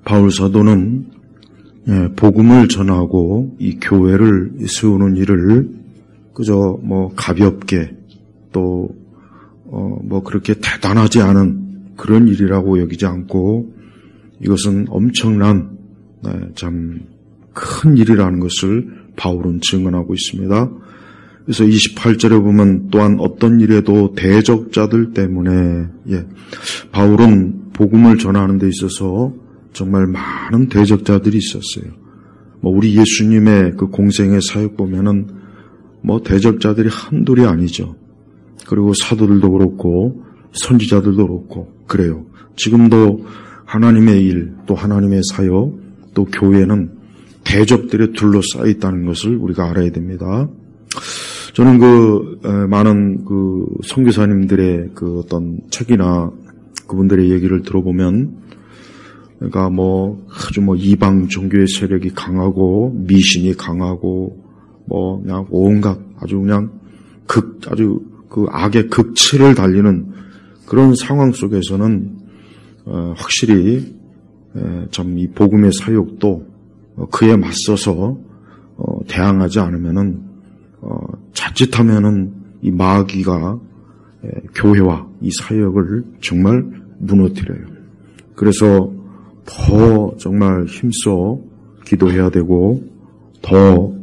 바울 사도는 복음을 전하고 이 교회를 세우는 일을 그저 가볍게 또 그렇게 대단하지 않은 그런 일이라고 여기지 않고 이것은 엄청난 참 큰 일이라는 것을 바울은 증언하고 있습니다. 그래서 28절에 보면 또한 어떤 일에도 대적자들 때문에 바울은 복음을 전하는 데 있어서 정말 많은 대적자들이 있었어요. 우리 예수님의 그 공생의 사역 보면은 대적자들이 한둘이 아니죠. 그리고 사도들도 그렇고 선지자들도 그렇고 그래요. 지금도 하나님의 일, 또 하나님의 사역, 또 교회는 대적들에 둘러싸여 있다는 것을 우리가 알아야 됩니다. 저는 많은 선교사님들의 어떤 책이나 그분들의 얘기를 들어보면 그러니까 아주 이방 종교의 세력이 강하고 미신이 강하고 그냥 온갖 아주 그냥 아주 그 악의 극치를 달리는 그런 상황 속에서는 확실히 참 이 복음의 사역도 그에 맞서서 대항하지 않으면은 자칫하면은 이 마귀가 교회와 이 사역을 정말 무너뜨려요. 그래서 더 정말 힘써 기도해야 되고 더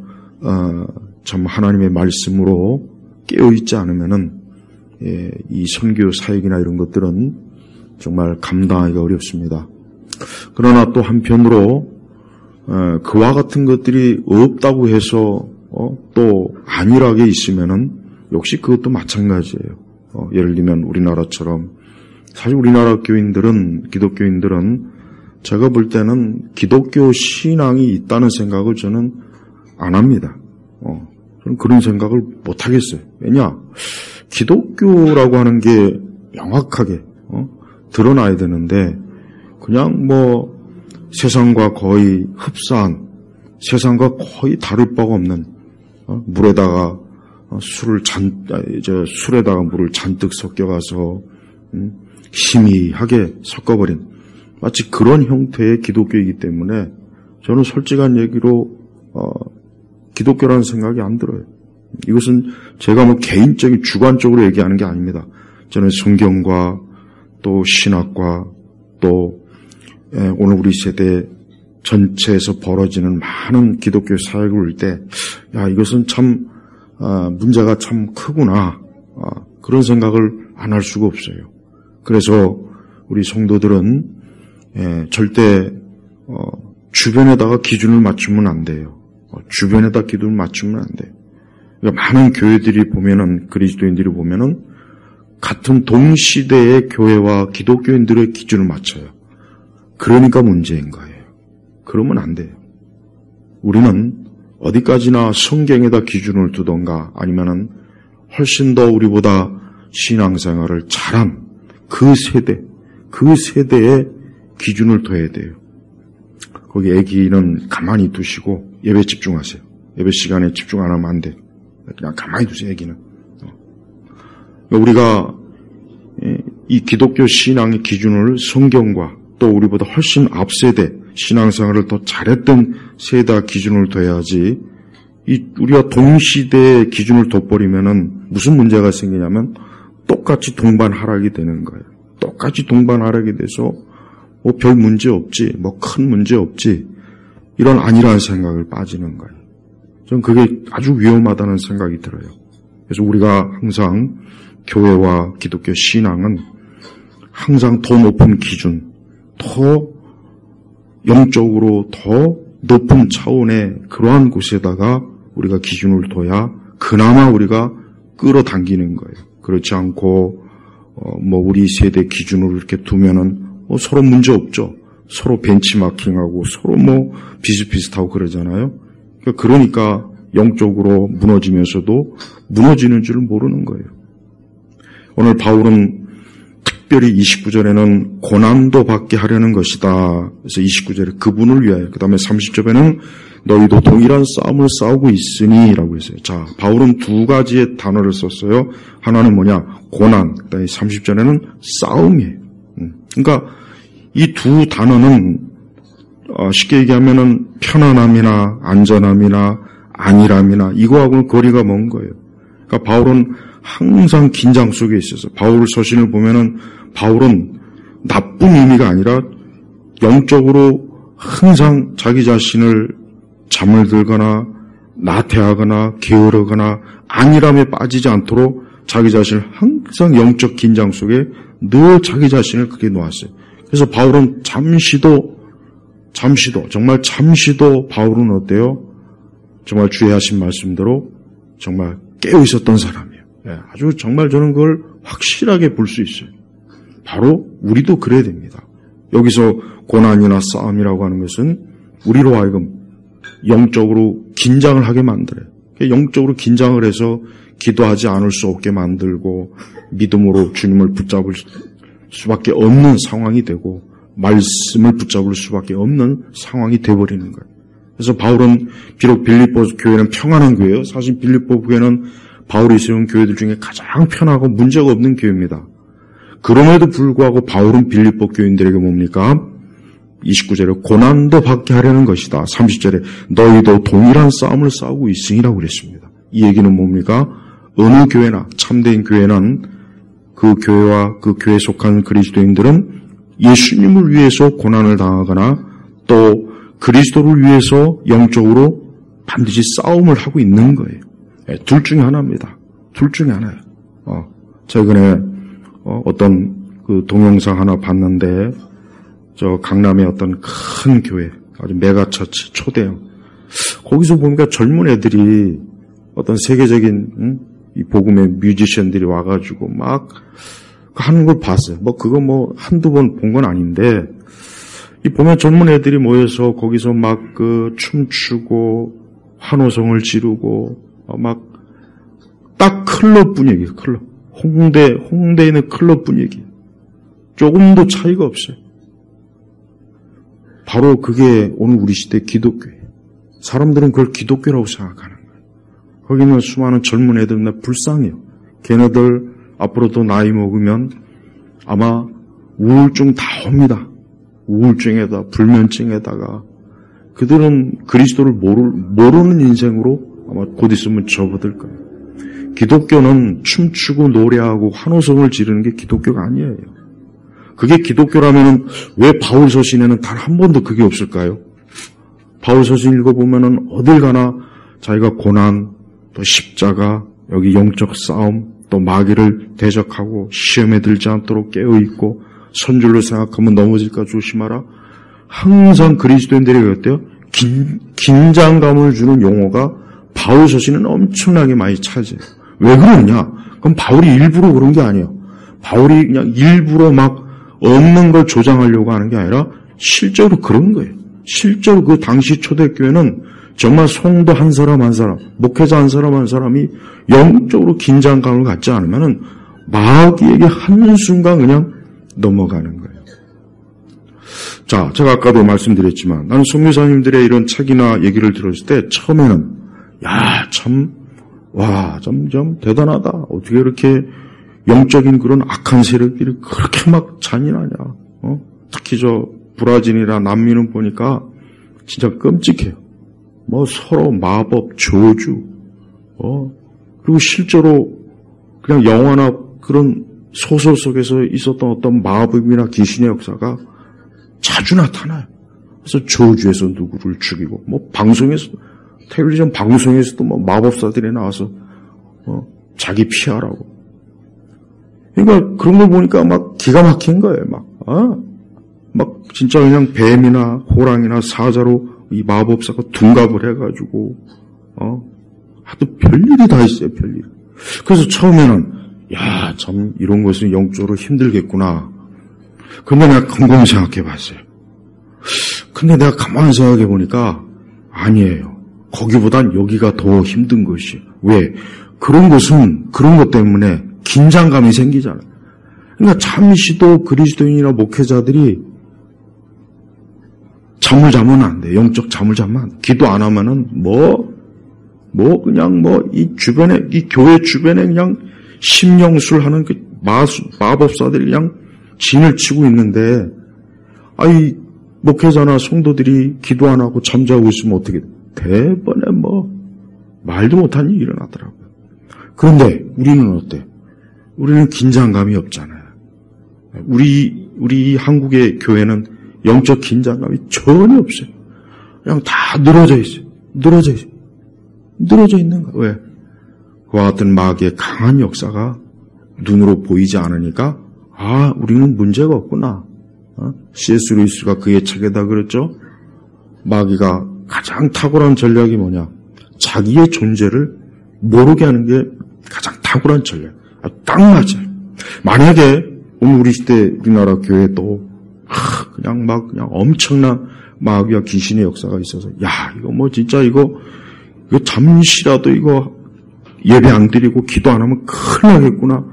참 하나님의 말씀으로 깨어있지 않으면은 이 선교 사역이나 이런 것들은 정말 감당하기가 어렵습니다. 그러나 또 한편으로 그와 같은 것들이 없다고 해서 또 안일하게 있으면은 역시 그것도 마찬가지예요. 예를 들면 우리나라처럼 사실 우리나라 기독교인들은 제가 볼 때는 기독교 신앙이 있다는 생각을 저는 안 합니다. 저는 그런 생각을 못 하겠어요. 왜냐? 기독교라고 하는 게 명확하게 드러나야 되는데 그냥 세상과 거의 흡사한 세상과 거의 다를 바가 없는 물에다가 술에다가 물을 잔뜩 섞여가서 희미하게 섞어버린 마치 그런 형태의 기독교이기 때문에 저는 솔직한 얘기로 기독교라는 생각이 안 들어요. 이것은 제가 개인적인 주관적으로 얘기하는 게 아닙니다. 저는 성경과 또 신학과 또 오늘 우리 세대 전체에서 벌어지는 많은 기독교 사역을 볼 때 이것은 참 문제가 참 크구나 그런 생각을 안 할 수가 없어요. 그래서 우리 성도들은 절대 주변에다가 기준을 맞추면 안 돼요. 주변에다 기준을 맞추면 안 돼요. 그러니까 많은 교회들이 보면은 그리스도인들이 보면은 같은 동시대의 교회와 기독교인들의 기준을 맞춰요. 그러니까 문제인 거예요. 그러면 안 돼요. 우리는 어디까지나 성경에다 기준을 두던가 아니면은 훨씬 더 우리보다 신앙생활을 잘한 그 세대의 기준을 둬야 돼요. 거기 애기는 가만히 두시고 예배 집중하세요. 예배 시간에 집중 안 하면 안 돼요. 그냥 가만히 두세요, 애기는. 우리가 이 기독교 신앙의 기준을 성경과 또 우리보다 훨씬 앞세대 신앙생활을 더 잘했던 세대와 기준을 둬야지 우리가 동시대의 기준을 둬버리면은 무슨 문제가 생기냐면 똑같이 동반하락이 되는 거예요. 똑같이 동반하락이 돼서 별 문제 없지, 큰 문제 없지 이런 안일한 생각을 빠지는 거예요. 저는 그게 아주 위험하다는 생각이 들어요. 그래서 우리가 항상 교회와 기독교 신앙은 항상 더 높은 기준, 더 영적으로 더 높은 차원의 그러한 곳에다가 우리가 기준을 둬야 그나마 우리가 끌어당기는 거예요. 그렇지 않고 우리 세대 기준으로 이렇게 두면은 서로 문제 없죠. 서로 벤치마킹하고 서로 비슷비슷하고 그러잖아요. 그러니까 영적으로 무너지면서도 무너지는 줄을 모르는 거예요. 오늘 바울은 특별히 29절에는 고난도 받게 하려는 것이다. 그래서 29절에 그분을 위하여, 그 다음에 30절에는 너희도 동일한 싸움을 싸우고 있으니 라고 했어요. 자, 바울은 두 가지의 단어를 썼어요. 하나는 뭐냐? 고난. 그 다음에 30절에는 싸움이에요. 그러니까 이 두 단어는 쉽게 얘기하면은 편안함이나 안전함이나 안일함이나 이거하고는 거리가 먼 거예요. 그러니까 바울은 항상 긴장 속에 있어서 바울 서신을 보면은 바울은 나쁜 의미가 아니라 영적으로 항상 자기 자신을 잠을 들거나 나태하거나 게으르거나 안일함에 빠지지 않도록 자기 자신을 항상 영적 긴장 속에 늘 자기 자신을 그렇게 놓았어요. 그래서 바울은 정말 잠시도 바울은 어때요? 정말 주의 하신 말씀대로 정말 깨어 있었던 사람이에요. 아주 정말 저는 그걸 확실하게 볼 수 있어요. 바로 우리도 그래야 됩니다. 여기서 고난이나 싸움이라고 하는 것은 우리로 하여금 영적으로 긴장을 하게 만들어요. 영적으로 긴장을 해서 기도하지 않을 수 없게 만들고 믿음으로 주님을 붙잡을 수밖에 없는 상황이 되고 말씀을 붙잡을 수밖에 없는 상황이 되어버리는 거예요. 그래서 바울은 비록 빌립보 교회는 평안한 교회예요. 사실 빌립보 교회는 바울이 세운 교회들 중에 가장 편하고 문제가 없는 교회입니다. 그럼에도 불구하고 바울은 빌립보 교인들에게 뭡니까? 29절에 고난도 받게 하려는 것이다. 30절에 너희도 동일한 싸움을 싸우고 있으니라고 그랬습니다. 이 얘기는 뭡니까? 어느 교회나 참된 교회는 그 교회와 그 교회에 속한 그리스도인들은 예수님을 위해서 고난을 당하거나 또 그리스도를 위해서 영적으로 반드시 싸움을 하고 있는 거예요. 둘 중에 하나입니다. 둘 중에 하나예요. 최근에 어떤 그 동영상 하나 봤는데 저 강남의 어떤 큰 교회, 아주 메가처치 초대형. 거기서 보니까 젊은 애들이 어떤 세계적인 이 복음의 뮤지션들이 와가지고 막 하는 걸 봤어요. 그거 한두 번 본 건 아닌데 이 보면 젊은 애들이 모여서 거기서 막 그 춤추고 환호성을 지르고 막 딱 클럽 분위기, 클럽. 홍대에 있는 클럽 분위기. 조금도 차이가 없어요. 바로 그게 오늘 우리 시대 기독교예요. 사람들은 그걸 기독교라고 생각하는 거예요. 거기는 수많은 젊은 애들은 불쌍해요. 걔네들 앞으로도 나이 먹으면 아마 우울증 다 옵니다. 우울증에다 불면증에다가 그들은 그리스도를 모르는 인생으로 아마 곧 있으면 접어들 거예요. 기독교는 춤추고 노래하고 환호성을 지르는 게 기독교가 아니에요. 그게 기독교라면 왜 바울 서신에는 단 한 번도 그게 없을까요? 바울 서신 읽어보면 어딜 가나 자기가 고난, 또 십자가, 여기 영적 싸움, 또 마귀를 대적하고 시험에 들지 않도록 깨어있고 선줄로 생각하면 넘어질까 조심하라. 항상 그리스도인들에게 어때요? 긴장감을 주는 용어가 바울 서신은 엄청나게 많이 차지해요. 왜 그러냐? 그럼 바울이 일부러 그런 게 아니에요. 바울이 그냥 일부러 막 없는 걸 조장하려고 하는 게 아니라 실제로 그런 거예요. 실제로 그 당시 초대교회는 정말 성도 한 사람 한 사람, 목회자 한 사람이 영적으로 긴장감을 갖지 않으면 마귀에게 한순간 그냥 넘어가는 거예요. 자, 제가 아까도 말씀드렸지만 나는 선교사님들의 이런 책이나 얘기를 들었을 때 처음에는 참 대단하다. 어떻게 이렇게 영적인 그런 악한 세력들이 그렇게 막 잔인하냐. 특히 저 브라질이나 남미는 보니까 진짜 끔찍해요. 서로 마법, 저주, 그리고 실제로 그냥 영화나 그런 소설 속에서 있었던 어떤 마법이나 귀신의 역사가 자주 나타나요. 그래서 저주에서 누구를 죽이고, 방송에서, 텔레비전 방송에서도 마법사들이 나와서, 자기 피하라고. 그러니까 그런 걸 보니까 막 기가 막힌 거예요, 막 진짜 그냥 뱀이나 호랑이나 사자로 이 마법사가 둔갑을 해가지고, 하도 별일이 다 있어요, 별일. 그래서 처음에는, 참, 이런 것은 영적으로 힘들겠구나. 근데 내가 곰곰이 생각해 봤어요. 근데 내가 가만히 생각해 보니까, 아니에요. 거기보단 여기가 더 힘든 것이에요. 왜? 그런 것 때문에 긴장감이 생기잖아요. 그러니까 잠시도 그리스도인이나 목회자들이 잠을 자면 안 돼. 영적 잠을 자면 안 돼. 기도 안 하면은 이 주변에, 이 교회 주변에 그냥 심령술 하는 그 마법사들이 그냥 진을 치고 있는데, 목회자나 성도들이 기도 안 하고 잠자고 있으면 어떻게 돼? 대번에 말도 못한 일이 일어나더라고요. 그런데 우리는 어때? 우리는 긴장감이 없잖아요. 우리 한국의 교회는 영적 긴장감이 전혀 없어요. 그냥 다 늘어져 있어요. 늘어져 있는 거예요. 왜? 그와 같은 마귀의 강한 역사가 눈으로 보이지 않으니까 우리는 문제가 없구나. C.S. 루이스가 그의 책에다 그랬죠. 마귀가 가장 탁월한 전략이 뭐냐? 자기의 존재를 모르게 하는 게 가장 탁월한 전략. 딱 맞아요. 만약에 오늘 우리 시대 우리나라 교회도 그냥 엄청난 마귀와 귀신의 역사가 있어서 이거 진짜 이거 잠시라도 이거 예배 안 드리고 기도 안 하면 큰일 나겠구나.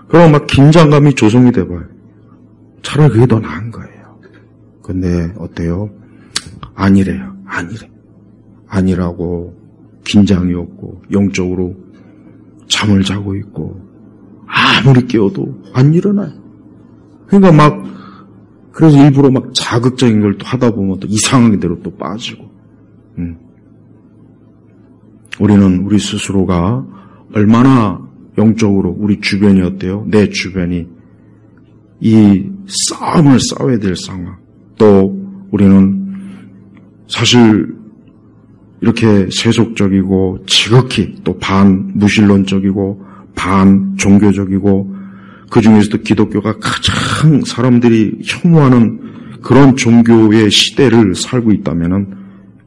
그럼 막 긴장감이 조성이 돼봐요. 차라리 그게 더 나은 거예요. 근데 어때요? 아니래요. 아니라고 긴장이 없고 영적으로 잠을 자고 있고 아무리 깨워도 안 일어나요. 그러니까 그래서 일부러 자극적인 걸 또 하다 보면 또 이상한 대로 또 빠지고. 우리는 우리 스스로가 얼마나 영적으로 우리 주변이 어때요? 내 주변이 이 싸움을 싸워야 될 상황. 또 우리는 사실 이렇게 세속적이고 지극히 또 반무신론적이고 반종교적이고 그 중에서도 기독교가 가장 사람들이 혐오하는 그런 종교의 시대를 살고 있다면은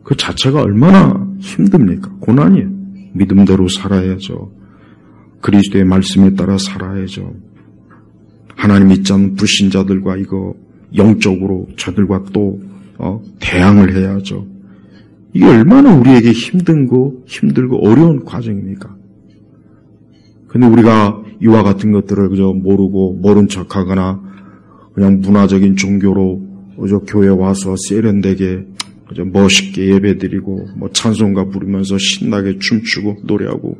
그 자체가 얼마나 힘듭니까? 고난이에요. 믿음대로 살아야죠. 그리스도의 말씀에 따라 살아야죠. 하나님 믿지 않는 불신자들과 이거 영적으로 저들과 또 대항을 해야죠. 이게 얼마나 우리에게 힘들고 어려운 과정입니까? 근데 우리가 이와 같은 것들을 그저 모르고 모른 척하거나 그냥 문화적인 종교로 그저 교회 와서 세련되게 그저 멋있게 예배드리고 찬송가 부르면서 신나게 춤추고 노래하고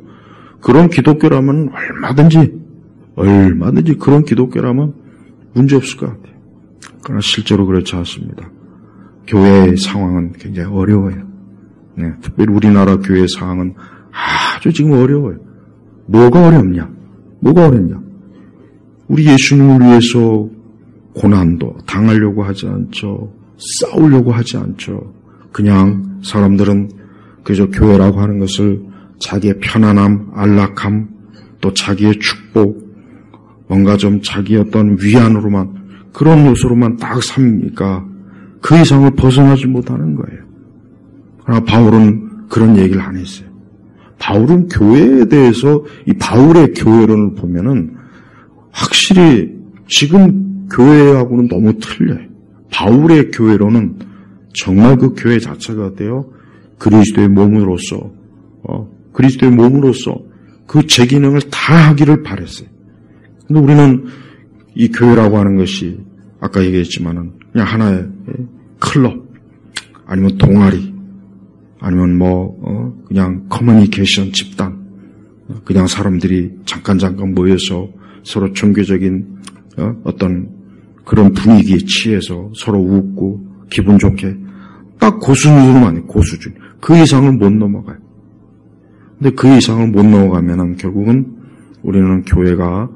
그런 기독교라면 얼마든지 그런 기독교라면 문제 없을 것 같아요. 그러나 실제로 그렇지 않습니다. 교회의 상황은 굉장히 어려워요. 네, 특별히 우리나라 교회의 상황은 아주 지금 어려워요. 뭐가 어렵냐? 우리 예수님을 위해서 고난도 당하려고 하지 않죠. 싸우려고 하지 않죠. 그냥 사람들은 그저 교회라고 하는 것을 자기의 편안함, 안락함, 또 자기의 축복, 뭔가 좀 자기의 어떤 위안으로만 그런 요소로만 딱 삼으니까 그 이상을 벗어나지 못하는 거예요. 그러나 바울은 그런 얘기를 안 했어요. 바울은 교회에 대해서 이 바울의 교회론을 보면은 확실히 지금 교회하고는 너무 틀려요. 바울의 교회론은 정말 그 교회 자체가 어때요? 그리스도의 몸으로서 그 제 기능을 다 하기를 바랬어요. 근데 우리는 이 교회라고 하는 것이 아까 얘기했지만은 그냥 하나의 클럽 아니면 동아리 아니면 그냥 커뮤니케이션 집단 그냥 사람들이 잠깐 모여서 서로 종교적인 어떤 그런 분위기에 취해서 서로 웃고 기분 좋게 딱 그 수준으로만 해요. 그 수준. 그 이상은 못 넘어가요. 근데 그 이상을 못 넘어가면은 결국은 우리는 교회가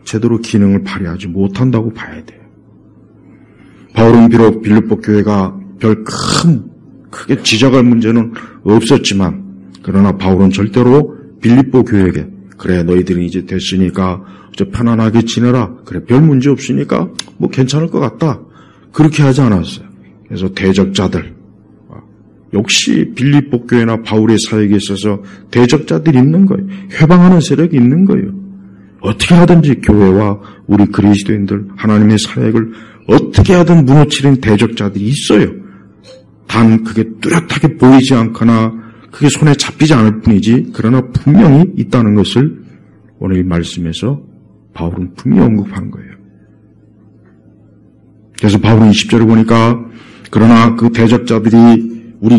제대로 기능을 발휘하지 못한다고 봐야 돼요. 바울은 비록 빌립보 교회가 크게 지적할 문제는 없었지만 그러나 바울은 절대로 빌립보 교회에게 그래 너희들은 이제 됐으니까 이제 편안하게 지내라. 그래 별 문제 없으니까 괜찮을 것 같다. 그렇게 하지 않았어요. 그래서 대적자들 역시 빌립보 교회나 바울의 사역에 있어서 대적자들이 있는 거예요. 회방하는 세력이 있는 거예요. 어떻게 하든지 교회와 우리 그리스도인들 하나님의 사역을 어떻게 하든 무너뜨리는 대적자들이 있어요. 단 그게 뚜렷하게 보이지 않거나 그게 손에 잡히지 않을 뿐이지 그러나 분명히 있다는 것을 오늘 이 말씀에서 바울은 분명히 언급하는 거예요. 그래서 바울은 20절을 보니까 그러나 그 대적자들이 우리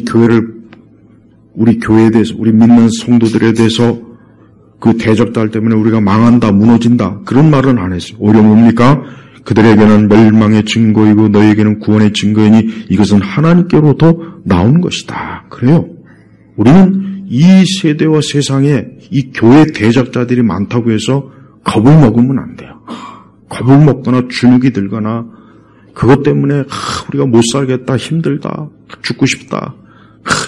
교회에 대해서 우리 믿는 성도들에 대해서 그 대적자들 때문에 우리가 망한다 무너진다 그런 말은 안 했어요. 오히려 뭡니까? 그들에게는 멸망의 증거이고 너희에게는 구원의 증거이니 이것은 하나님께로부터 나오는 것이다. 그래요. 우리는 이 세대와 세상에 이 교회 대적자들이 많다고 해서 겁을 먹으면 안 돼요. 겁을 먹거나 주눅이 들거나 그것 때문에 우리가 못 살겠다, 힘들다, 죽고 싶다,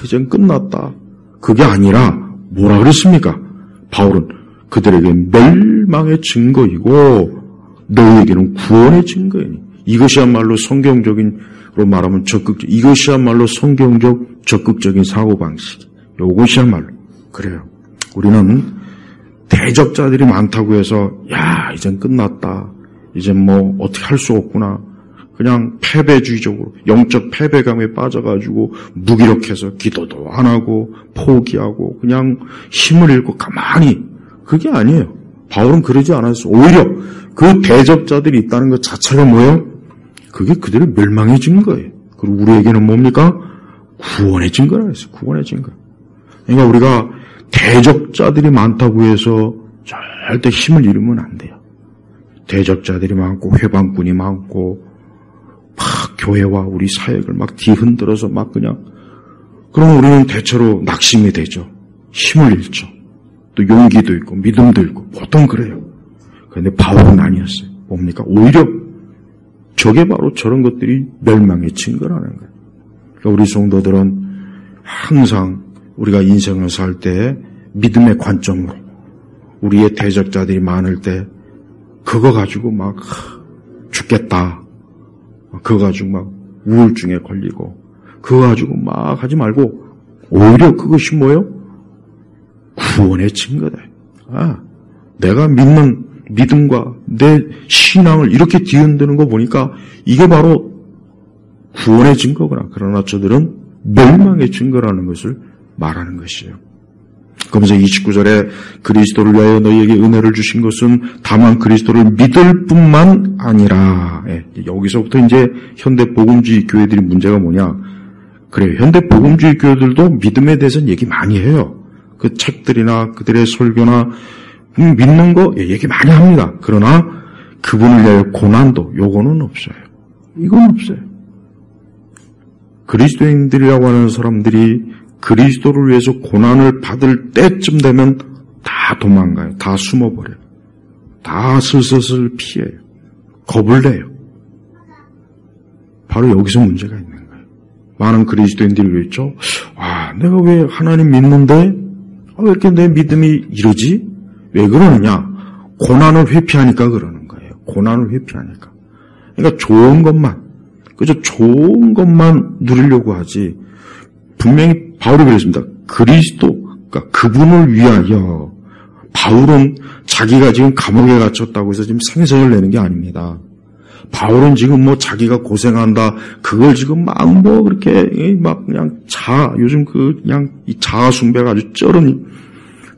이젠 끝났다. 그게 아니라 뭐라 그랬습니까? 바울은 그들에게 멸망의 증거이고 너희에게는 구원의 증거이니 이것이야말로 성경적인로 말하면 이것이야말로 성경적 적극적인 사고방식. 이것이야말로 그래요. 우리는 대적자들이 많다고 해서 이젠 끝났다. 이젠 뭐 어떻게 할 수 없구나. 그냥 패배주의적으로 영적 패배감에 빠져가지고 무기력해서 기도도 안 하고 포기하고 그냥 힘을 잃고 가만히 그게 아니에요. 바울은 그러지 않았어. 오히려 그 대적자들이 있다는 것 자체가 뭐예요? 그게 그들의 멸망의 증거예요. 그리고 우리에게는 뭡니까? 구원의 증거라 했어요. 구원의 증거. 그러니까 우리가 대적자들이 많다고 해서 절대 힘을 잃으면 안 돼요. 대적자들이 많고 회방꾼이 많고 막 교회와 우리 사역을 막 뒤흔들어서 막 그냥 그러면 우리는 대체로 낙심이 되죠. 힘을 잃죠. 또 용기도 있고 믿음도 있고 보통 그래요. 그런데 바울은 아니었어요. 뭡니까? 오히려 저게 바로 저런 것들이 멸망의 증거라는 거예요. 그러니까 우리 성도들은 항상 우리가 인생을 살 때 믿음의 관점으로 우리의 대적자들이 많을 때 그거 가지고 막 죽겠다. 그거 가지고 막 우울증에 걸리고 그거 가지고 막 하지 말고 오히려 그것이 뭐예요? 구원의 증거다. 내가 믿는 믿음과 내 신앙을 이렇게 뒤흔드는 거 보니까 이게 바로 구원의 증거구나. 그러나 저들은 멸망의 증거라는 것을 말하는 것이에요. 그러면서 29절에 그리스도를 위하여 너희에게 은혜를 주신 것은 다만 그리스도를 믿을 뿐만 아니라 여기서부터 이제 현대 복음주의 교회들이 문제가 뭐냐. 그래요. 현대 복음주의 교회들도 믿음에 대해서는 얘기 많이 해요. 그 책들이나 그들의 설교나 믿는 거 얘기 많이 합니다. 그러나 그분을 위하여 고난도 요거는 없어요. 이건 없어요. 그리스도인들이라고 하는 사람들이 그리스도를 위해서 고난을 받을 때쯤 되면 다 도망가요. 다 숨어버려요. 다 슬슬 피해요. 겁을 내요. 바로 여기서 문제가 있는 거예요. 많은 그리스도인들이 그랬죠. 내가 왜 하나님 믿는데 왜 이렇게 내 믿음이 이러지? 왜 그러느냐? 고난을 회피하니까 그러는 거예요. 고난을 회피하니까. 그러니까 좋은 것만 그저 좋은 것만 누리려고 하지. 분명히 바울이 그랬습니다. 그리스도가 그분을 위하여 바울은 자기가 지금 감옥에 갇혔다고 해서 지금 생색을 내는 게 아닙니다. 바울은 지금 뭐 자기가 고생한다 그걸 지금 막 뭐 그렇게 막 그냥 요즘 그냥 이 자아 숭배가 아주 쩔으니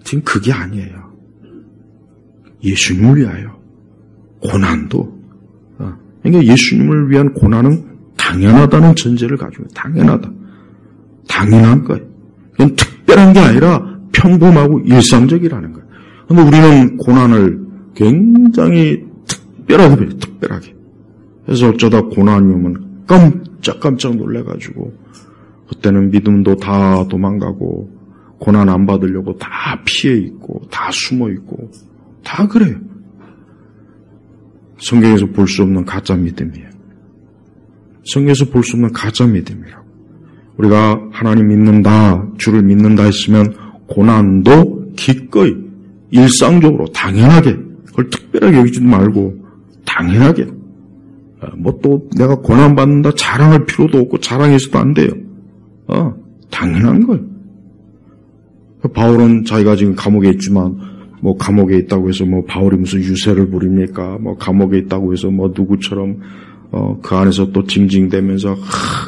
지금 그게 아니에요. 예수님을 위하여 고난도 그러니까 예수님을 위한 고난은 당연하다는 전제를 가지고 당연한 거예요. 그건 특별한 게 아니라 평범하고 일상적이라는 거예요. 그런데 우리는 고난을 굉장히 특별하게 그래서 어쩌다 고난이 오면 깜짝 놀래가지고 그때는 믿음도 다 도망가고 고난 안 받으려고 다 피해 있고 다 숨어 있고 다 그래요. 성경에서 볼 수 없는 가짜 믿음이에요. 성경에서 볼 수 없는 가짜 믿음이라고. 우리가 하나님 믿는다, 주를 믿는다 했으면 고난도 기꺼이 일상적으로 당연하게 그걸 특별하게 여기지도 말고 당연하게 뭐 또 내가 고난 받는다 자랑할 필요도 없고 자랑해서도 안 돼요. 당연한 거예요. 바울은 자기가 지금 감옥에 있지만 뭐 감옥에 있다고 해서 뭐 바울이 무슨 유세를 부립니까? 뭐 감옥에 있다고 해서 뭐 누구처럼 그 안에서 또 징징대면서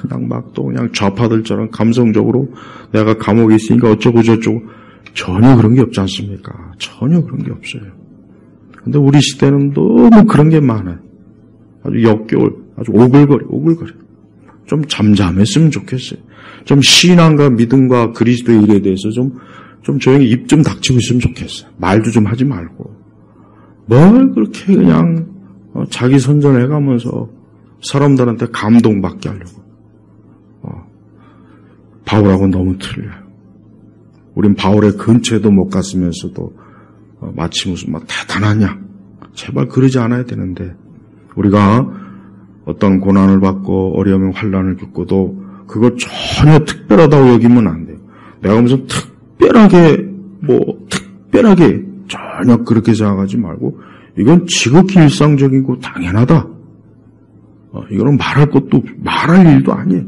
그냥 막 또 그냥 좌파들처럼 감성적으로 내가 감옥에 있으니까 어쩌고 저쩌고 전혀 그런 게 없지 않습니까? 전혀 그런 게 없어요. 근데 우리 시대는 너무 그런 게 많아요. 아주 역겨울, 아주 오글거려. 좀 잠잠했으면 좋겠어요. 좀 신앙과 믿음과 그리스도의 일에 대해서 좀 조용히 입 좀 닥치고 있으면 좋겠어요. 말도 좀 하지 말고. 뭘 그렇게 그냥 자기 선전해가면서 사람들한테 감동받게 하려고. 바울하고 너무 틀려요. 우린 바울의 근처에도 못 갔으면서도 마치 무슨 막 대단하냐. 제발 그러지 않아야 되는데, 우리가 어떤 고난을 받고 어려움의 환난을 겪고도 그거 전혀 특별하다고 여기면 안 돼요. 내가 무슨 특별하게 전혀 그렇게 생각하지 말고, 이건 지극히 일상적이고 당연하다. 이거는 말할 일도 아니에요.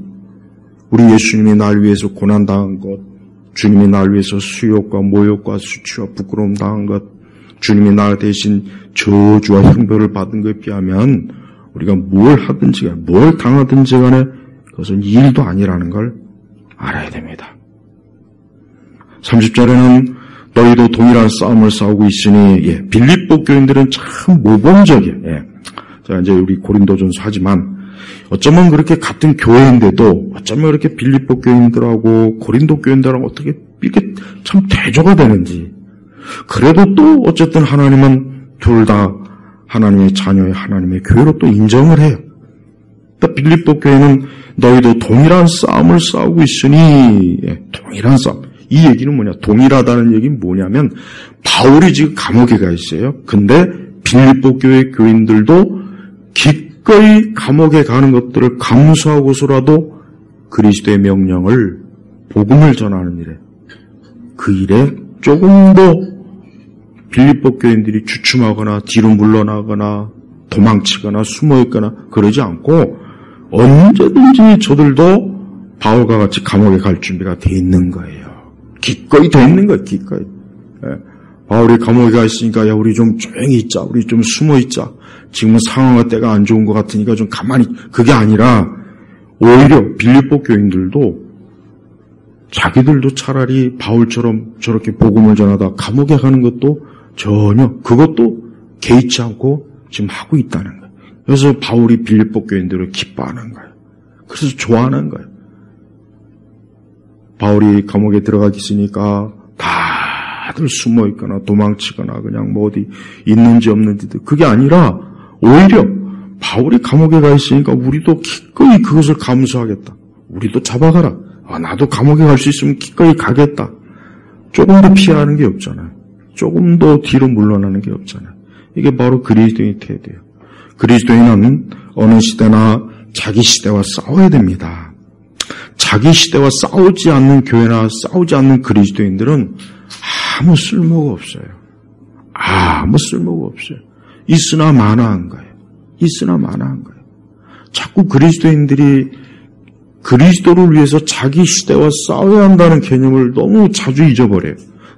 우리 예수님이 날 위해서 고난당한 것, 주님이 날 위해서 수욕과 모욕과 수치와 부끄러움 당한 것, 주님이 나 대신 저주와 형벌을 받은 것에 비하면 우리가 뭘 하든지 간에, 뭘 당하든지 간에 그것은 일도 아니라는 걸 알아야 됩니다. 30절에는 너희도 동일한 싸움을 싸우고 있으니, 빌립보 교인들은 참 모범적이에요. 자, 이제 우리 고린도전서 하지만, 어쩌면 그렇게 같은 교회인데도, 어쩌면 이렇게 빌립보 교인들하고 고린도 교인들하고 어떻게 이렇게 참 대조가 되는지. 그래도 또 어쨌든 하나님은 둘 다 하나님의 자녀의 하나님의 교회로 또 인정을 해요. 그러니까 빌립보 교회는 너희도 동일한 싸움을 싸우고 있으니, 동일한 싸움. 이 얘기는 뭐냐? 동일하다는 얘기는 뭐냐면, 바울이 지금 감옥에 가 있어요. 근데 빌립보 교회 교인들도 기꺼이 감옥에 가는 것들을 감수하고서라도 그리스도의 명령을, 복음을 전하는 일에, 그 일에 조금도 빌립보 교인들이 주춤하거나 뒤로 물러나거나 도망치거나 숨어있거나 그러지 않고 언제든지 저들도 바울과 같이 감옥에 갈 준비가 돼 있는 거예요. 기꺼이 돼 있는 거예요. 기꺼이. 바울이 감옥에 가 있으니까, 야, 우리 좀 조용히 있자. 우리 좀 숨어 있자. 지금은 상황과 때가 안 좋은 것 같으니까 좀 가만히. 그게 아니라 오히려 빌립보 교인들도 자기들도 차라리 바울처럼 저렇게 복음을 전하다 감옥에 가는 것도 전혀, 그것도 개의치 않고 지금 하고 있다는 거예요. 그래서 바울이 빌립보 교인들을 기뻐하는 거예요. 그래서 좋아하는 거예요. 바울이 감옥에 들어가기 있으니까 다들 숨어 있거나 도망치거나 그냥 뭐 어디 있는지 없는지도, 그게 아니라 오히려 바울이 감옥에 가 있으니까 우리도 기꺼이 그것을 감수하겠다. 우리도 잡아가라. 나도 감옥에 갈 수 있으면 기꺼이 가겠다. 조금도 피하는 게 없잖아요. 조금도 뒤로 물러나는 게 없잖아요. 이게 바로 그리스도인의 태도예요. 그리스도인은 어느 시대나 자기 시대와 싸워야 됩니다. 자기 시대와 싸우지 않는 교회나 싸우지 않는 그리스도인들은 아무 쓸모가 없어요. 아무 쓸모가 없어요. 있으나 마나한 거예요. 있으나 마나한 거예요. 자꾸 그리스도인들이 그리스도를 위해서 자기 시대와 싸워야 한다는 개념을 너무 자주 잊어버려요.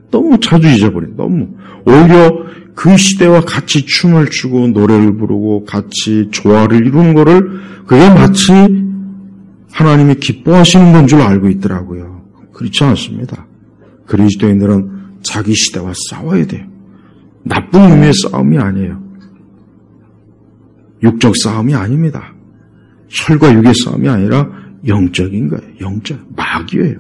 너무 자주 잊어버려요. 너무. 오히려 그 시대와 같이 춤을 추고 노래를 부르고 같이 조화를 이루는 거를, 그게 마치 하나님이 기뻐하시는 건 줄 알고 있더라고요. 그렇지 않습니다. 그리스도인들은 자기 시대와 싸워야 돼요. 나쁜 의미의 싸움이 아니에요. 육적 싸움이 아닙니다. 혈과 육의 싸움이 아니라 영적인 거예요. 영적. 마귀예요.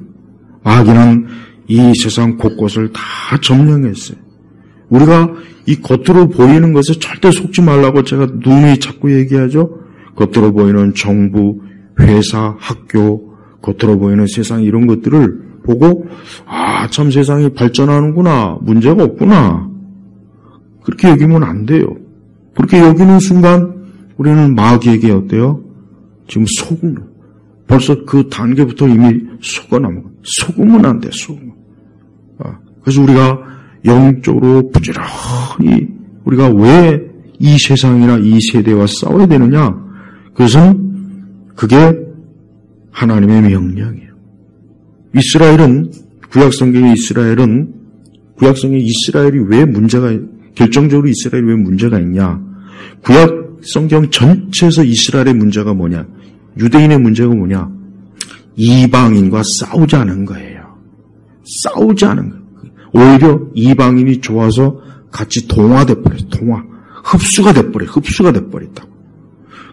마귀는 이 세상 곳곳을 다 점령했어요. 우리가 이 겉으로 보이는 것에 절대 속지 말라고 제가 누누이 자꾸 얘기하죠. 겉으로 보이는 정부, 회사, 학교, 겉으로 보이는 세상 이런 것들을 보고 참 세상이 발전하는구나, 문제가 없구나, 그렇게 여기면 안 돼요. 그렇게 여기는 순간 우리는 마귀에게 어때요? 지금 속은, 벌써 그 단계부터 이미 속아나면, 속으면 안 돼, 속으면. 그래서 우리가 영적으로 부지런히 우리가 왜 이 세상이나 이 세대와 싸워야 되느냐? 그것은 그게 하나님의 명령이에요. 이스라엘은, 구약성경의 이스라엘이 왜 문제가, 결정적으로 이스라엘이 왜 문제가 있냐? 구약성경 전체에서 이스라엘의 문제가 뭐냐? 유대인의 문제가 뭐냐? 이방인과 싸우자는 거예요. 싸우자는 거예요. 오히려 이방인이 좋아서 같이 동화돼 버렸어요. 흡수가 돼 버렸다고.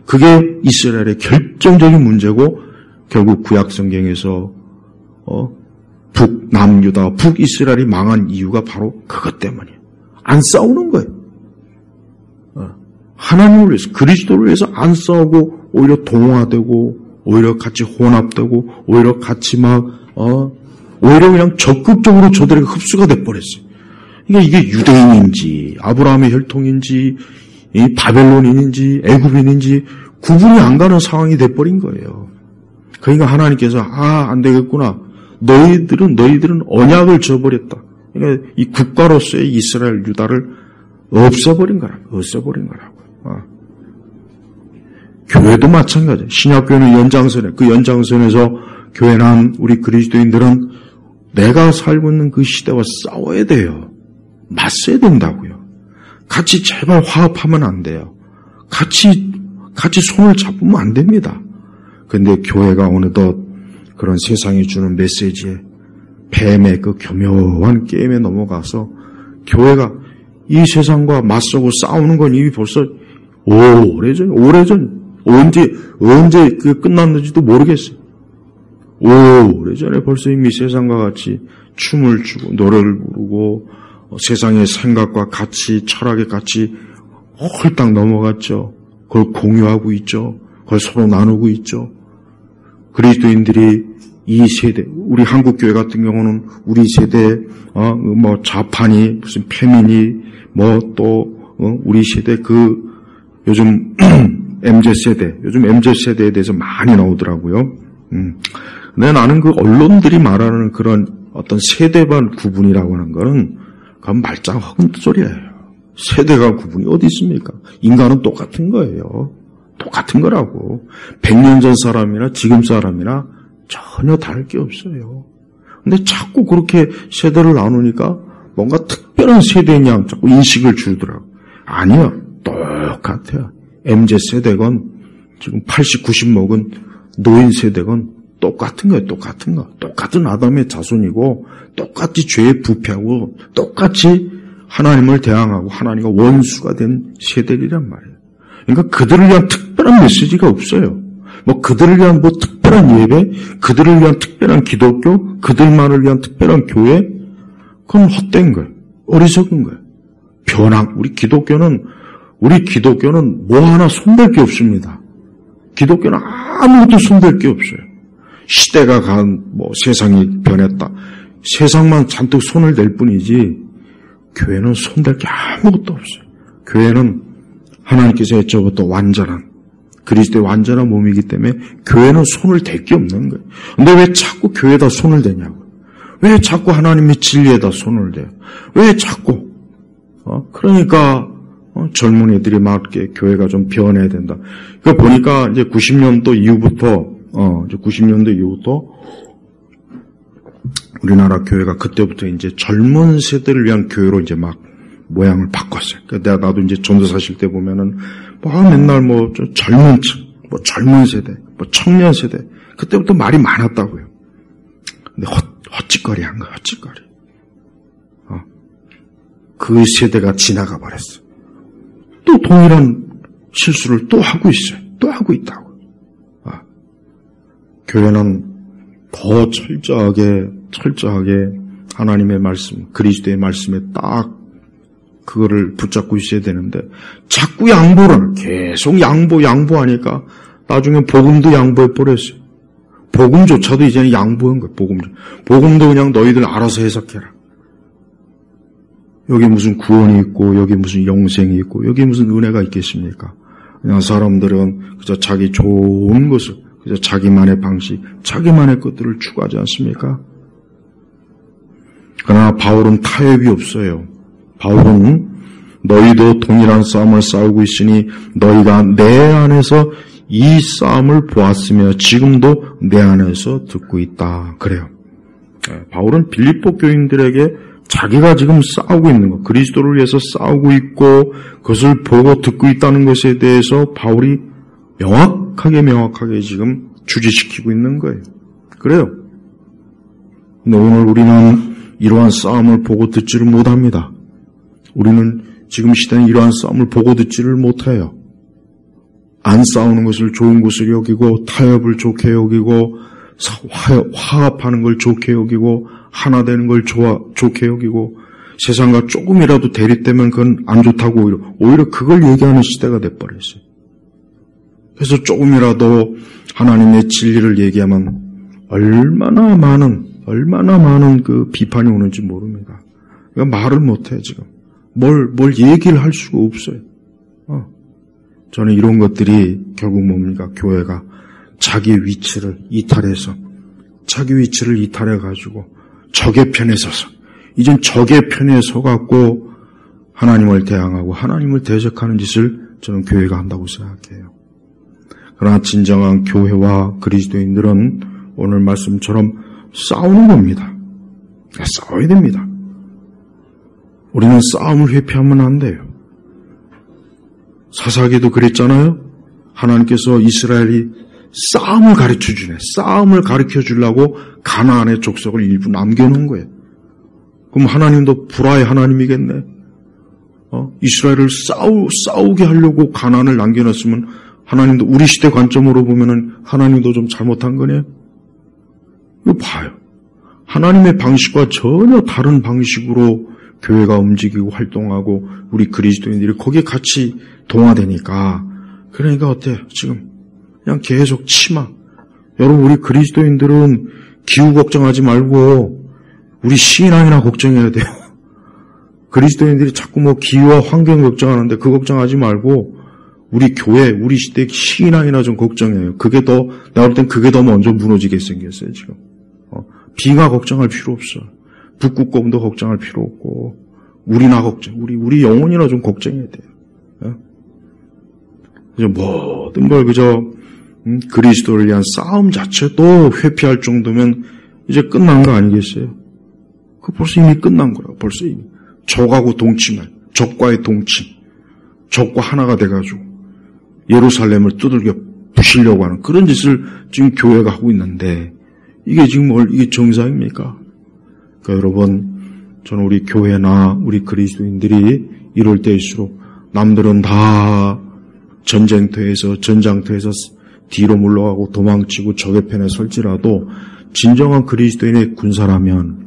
그게 이스라엘의 결정적인 문제고, 결국 구약 성경에서 북남유다, 북이스라엘이 망한 이유가 바로 그것 때문이에요. 안 싸우는 거예요. 하나님을 위해서, 그리스도를 위해서 안 싸우고 오히려 동화되고 오히려 같이 혼합되고 오히려 같이 오히려 그냥 적극적으로 저들에게 흡수가 돼버렸어요. 그러니까 이게 유대인인지 아브라함의 혈통인지 이 바벨론인인지 애굽인인지 구분이 안 가는 상황이 돼버린 거예요. 그러니까 하나님께서 안 되겠구나. 너희들은 언약을 저버렸다. 그러니까 이 국가로서의 이스라엘 유다를 없애버린 거라고. 교회도 마찬가지예요. 신약교회는 그 연장선에서 교회는 우리 그리스도인들은 내가 살고 있는 그 시대와 싸워야 돼요. 맞서야 된다고요. 같이 제발 화합하면 안 돼요. 같이 손을 잡으면 안 됩니다. 그런데 교회가 어느덧 그런 세상이 주는 메시지에 뱀의 그 교묘한 게임에 넘어가서 교회가 이 세상과 맞서고 싸우는 건 이미 벌써 오래전 언제 그게 끝났는지도 모르겠어요. 오래전에 벌써 이미 세상과 같이 춤을 추고 노래를 부르고 세상의 생각과 같이 철학에 같이 홀딱 넘어갔죠. 그걸 공유하고 있죠. 그걸 서로 나누고 있죠. 그리스도인들이 이 세대, 우리 한국교회 같은 경우는 우리 세대, 좌파니, 무슨 페미니, 우리 세대 요즘 MZ세대에 대해서 많이 나오더라고요. 근데 나는 그 언론들이 말하는 그런 어떤 세대반 구분이라고 하는 거는 그건 말짱 헛소리예요. 세대가 구분이 어디 있습니까? 인간은 똑같은 거예요. 똑같은 거라고. 100년 전 사람이나 지금 사람이나 전혀 다를 게 없어요. 근데 자꾸 그렇게 세대를 나누니까 뭔가 특별한 세대인 양 자꾸 인식을 주더라고. 아니요. 똑같아요. MZ세대건 지금 80, 90 먹은 노인 세대건 똑같은 거예요. 똑같은 거. 똑같은 아담의 자손이고 똑같이 죄에 부패하고 똑같이 하나님을 대항하고 하나님과 원수가 된 세대이란 말이에요. 그러니까 그들을 위한 특별한 메시지가 없어요. 그들을 위한 특별한 예배, 그들을 위한 특별한 기독교, 그들만을 위한 특별한 교회, 그건 헛된 거예요. 어리석은 거예요. 우리 기독교는 뭐 하나 손댈 게 없습니다. 기독교는 아무것도 손댈 게 없어요. 시대가 세상이 변했다. 세상만 잔뜩 손을 댈 뿐이지, 교회는 손댈 게 아무것도 없어요. 교회는 하나님께서 애초부터 완전한, 그리스도의 완전한 몸이기 때문에 교회는 손을 댈 게 없는 거예요. 근데 왜 자꾸 교회에다 손을 대냐고. 왜 자꾸 하나님의 진리에다 손을 대요. 왜 자꾸, 그러니까, 젊은 애들이 막 이렇게 교회가 좀 변해야 된다. 그거 보니까 이제 90년도 이후부터 우리나라 교회가 그때부터 이제 젊은 세대를 위한 교회로 이제 막 모양을 바꿨어요. 그러니까 나도 이제 전도사실 때 보면은 맨날 젊은 층, 젊은 세대, 청년 세대, 그때부터 말이 많았다고요. 근데 헛짓거리 한 거야, 헛짓거리. 그 세대가 지나가 버렸어. 또 동일한 실수를 또 하고 있어요. 또 하고 있다고. 교회는 더 철저하게 하나님의 말씀, 그리스도의 말씀에 딱 그거를 붙잡고 있어야 되는데 자꾸 계속 양보하니까 나중에 복음도 양보해 버렸어요. 복음조차도 이제는 양보한 거예요. 복음도 그냥 너희들 알아서 해석해라. 여기 무슨 구원이 있고 여기 무슨 영생이 있고 여기 무슨 은혜가 있겠습니까? 그냥 사람들은 그저 자기 좋은 것을, 그저 자기만의 방식, 자기만의 것들을 추구하지 않습니까? 그러나 바울은 타협이 없어요. 바울은 너희도 동일한 싸움을 싸우고 있으니 너희가 내 안에서 이 싸움을 보았으며 지금도 내 안에서 듣고 있다. 그래요. 바울은 빌립보 교인들에게 자기가 지금 싸우고 있는 것, 그리스도를 위해서 싸우고 있고 그것을 보고 듣고 있다는 것에 대해서 바울이 명확하게 지금 주지시키고 있는 거예요. 그래요. 근데 오늘 우리는 이러한 싸움을 보고 듣지를 못합니다. 우리는 지금 시대는 이러한 싸움을 보고 듣지를 못해요. 안 싸우는 것을 좋은 것을 여기고 타협을 좋게 여기고 화합하는 걸 좋게 여기고 하나 되는 걸 좋게 여기고 세상과 조금이라도 대립되면 그건 안 좋다고 오히려 그걸 얘기하는 시대가 돼버렸어요. 그래서 조금이라도 하나님의 진리를 얘기하면 얼마나 많은 그 비판이 오는지 모릅니다. 그러니까 말을 못해 지금. 뭘 얘기를 할 수가 없어요. 저는 이런 것들이 결국 뭡니까? 교회가 자기 위치를 이탈해가지고 적의 편에 서서 이젠 적의 편에 서갖고 하나님을 대항하고 하나님을 대적하는 짓을 저는 교회가 한다고 생각해요. 그러나 진정한 교회와 그리스도인들은 오늘 말씀처럼 싸우는 겁니다. 싸워야 됩니다. 우리는 싸움을 회피하면 안 돼요. 사사기도 그랬잖아요. 하나님께서 이스라엘이 싸움을 가르쳐주네. 싸움을 가르쳐주려고 가나안의 족속을 일부 남겨놓은 거예요. 그럼 하나님도 불화의 하나님이겠네. 이스라엘을 싸우게 하려고 가나안을 남겨놨으면 하나님도 우리 시대 관점으로 보면은 하나님도 좀 잘못한 거네요. 이거 봐요. 하나님의 방식과 전혀 다른 방식으로 교회가 움직이고 활동하고 우리 그리스도인들이 거기에 같이 동화되니까 그러니까 어때요? 지금 그냥 계속 치마. 여러분 우리 그리스도인들은 기후 걱정하지 말고 우리 신앙이나 걱정해야 돼요. 그리스도인들이 자꾸 뭐 기후와 환경 걱정하는데 그 걱정하지 말고 우리 교회, 우리 시대 신앙이나 좀 걱정해요. 내가 볼 땐 그게 더 먼저 무너지게 생겼어요, 지금. 비가 걱정할 필요 없어. 북극곰도 걱정할 필요 없고, 우리 영혼이나 좀 걱정해야 돼요. 그래서 모든 걸 그리스도를 위한 싸움 자체도 회피할 정도면 이제 끝난 거 아니겠어요? 그 벌써 이미 끝난 거라고, 벌써 이미. 적하고 동침할, 적과의 동침, 적과 하나가 돼가지고 예루살렘을 두들겨 부시려고 하는 그런 짓을 지금 교회가 하고 있는데 이게 지금 이게 정상입니까? 그러니까 여러분, 저는 우리 교회나 우리 그리스도인들이 이럴 때일수록 남들은 다 전장터에서 뒤로 물러가고 도망치고 적의 편에 설지라도 진정한 그리스도인이라면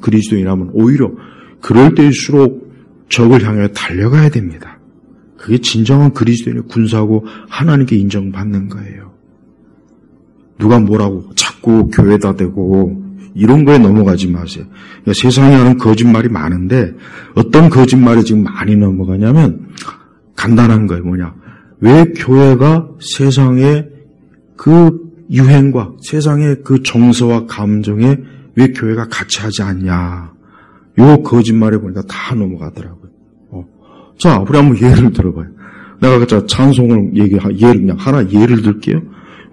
오히려 그럴 때일수록 적을 향해 달려가야 됩니다. 그게 진정한 그리스도인의 군사고 하나님께 인정받는 거예요. 누가 뭐라고 자꾸 교회다 대고 이런 거에 넘어가지 마세요. 그러니까 세상에 하는 거짓말이 많은데 어떤 거짓말이 지금 많이 넘어가냐면 간단한 거예요. 왜 교회가 세상의 그 유행과 세상의 그 정서와 감정에 왜 교회가 같이 하지 않냐. 요 거짓말에 보니까 다 넘어가더라고요. 자, 우리 한번 예를 들어봐요. 내가 찬송을 예를 들게요.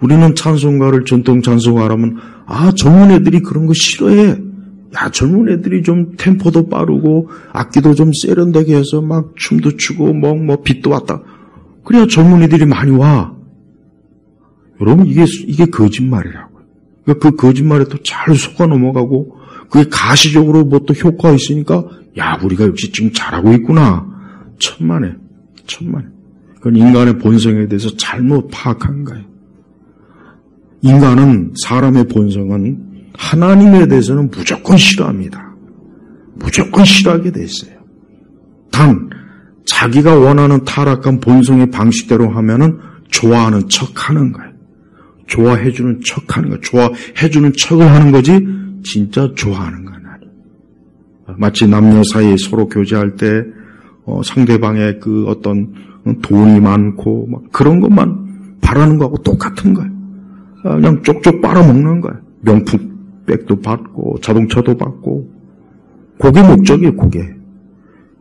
우리는 찬송가를 전통 찬송가라면 젊은 애들이 그런 거 싫어해. 젊은 애들이 좀 템포도 빠르고 악기도 좀 세련되게 해서 막 춤도 추고 뭐 빛도 왔다. 그래야 젊은 애들이 많이 와. 여러분 이게 거짓말이라고요. 그러니까 그 거짓말에 또 잘 속아 넘어가고 그게 가시적으로 뭐 또 효과가 있으니까 우리가 역시 지금 잘하고 있구나. 천만에. 그건 인간의 본성에 대해서 잘못 파악한 거예요. 사람의 본성은 하나님에 대해서는 무조건 싫어합니다. 무조건 싫어하게 돼 있어요. 단, 자기가 원하는 타락한 본성의 방식대로 하면은 좋아하는 척 하는 거예요. 좋아해주는 척 하는 거예요. 좋아해주는 척을 하는 거지, 진짜 좋아하는 건 아니에요. 마치 남녀 사이에 서로 교제할 때, 상대방의 그 어떤 돈이 많고 막 그런 것만 바라는 거하고 똑같은 거예요. 그냥 쪽쪽 빨아먹는 거예요. 명품백도 받고 자동차도 받고 그게 목적이에요. 그게.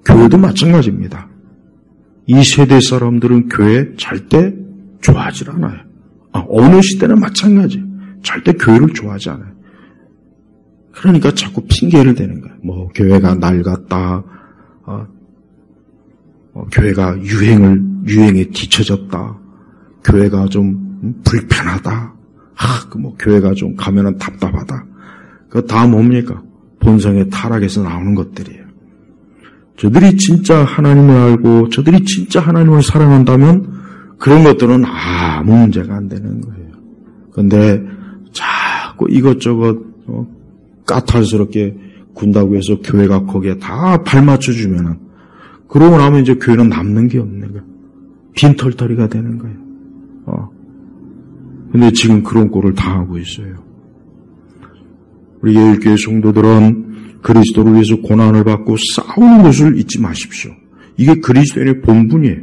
교회도 마찬가지입니다. 이 세대 사람들은 교회 절대 좋아하지 않아요. 어느 시대나 마찬가지예요. 절대 교회를 좋아하지 않아요. 그러니까 자꾸 핑계를 대는 거예요. 교회가 낡았다. 교회가 유행에 뒤처졌다. 교회가 좀 불편하다. 교회가 좀 가면은 답답하다. 그거 다 뭡니까? 본성의 타락에서 나오는 것들이에요. 저들이 진짜 하나님을 알고 저들이 진짜 하나님을 사랑한다면 그런 것들은 아무 문제가 안 되는 거예요. 그런데 자꾸 이것저것 까탈스럽게 군다고 해서 교회가 거기에 다 발맞춰주면은, 그러고 나면 이제 교회는 남는 게 없는 거예요. 빈털터리가 되는 거예요. 근데 지금 그런 꼴을 당하고 있어요. 우리 예일교회 성도들은 그리스도를 위해서 고난을 받고 싸우는 것을 잊지 마십시오. 이게 그리스도인의 본분이에요.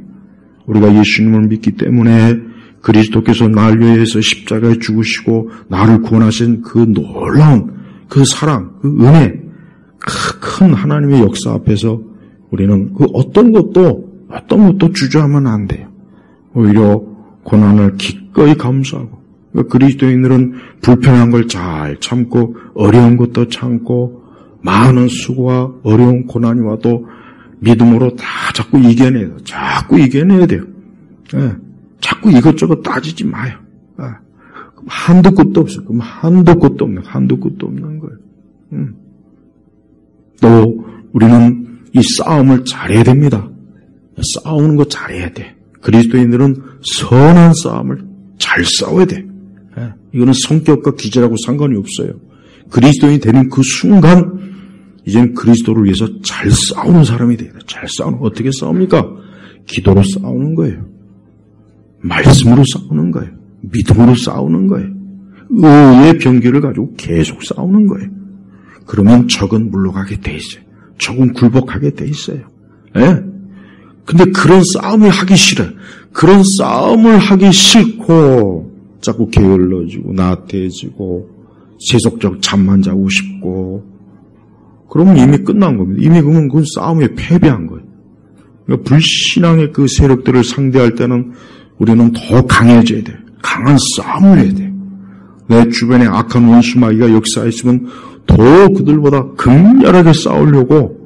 우리가 예수님을 믿기 때문에 그리스도께서 날 위해서 십자가에 죽으시고 나를 구원하신 그 놀라운 그 사랑, 그 은혜, 큰 하나님의 역사 앞에서 우리는 그 어떤 것도 주저하면 안 돼요. 오히려 고난을 기꺼이 감수하고, 그러니까 그리스도인들은 불편한 걸 잘 참고 어려운 것도 참고 많은 수고와 어려운 고난이 와도 믿음으로 다 자꾸 이겨내야 돼요. 예. 자꾸 이것저것 따지지 마요. 예. 한도 끝도 없어요. 그럼 한도 끝도 없는 거예요. 또 우리는 이 싸움을 잘해야 됩니다. 싸우는 거 잘해야 돼. 그리스도인들은 선한 싸움을 잘 싸워야 돼. 예. 이거는 성격과 기질하고 상관이 없어요. 그리스도인이 되는 그 순간 이제는 그리스도를 위해서 잘 싸우는 사람이 돼야 돼. 잘 싸우는, 어떻게 싸웁니까? 기도로 싸우는 거예요. 말씀으로 싸우는 거예요. 믿음으로 싸우는 거예요. 의의 병기를 가지고 계속 싸우는 거예요. 그러면 적은 물러가게 돼 있어요. 적은 굴복하게 돼 있어요. 예? 근데 그런 싸움을 하기 싫어요. 그런 싸움을 하기 싫고 자꾸 게을러지고 나태해지고 세속적 잠만 자고 싶고, 그러면 이미 끝난 겁니다. 이미 그러면 그 싸움에 패배한 거예요. 그러니까 불신앙의 그 세력들을 상대할 때는 우리는 더 강해져야 돼요. 강한 싸움을 해야 돼요. 내 주변에 악한 원수마귀가 역사했으면 더 그들보다 극렬하게 싸우려고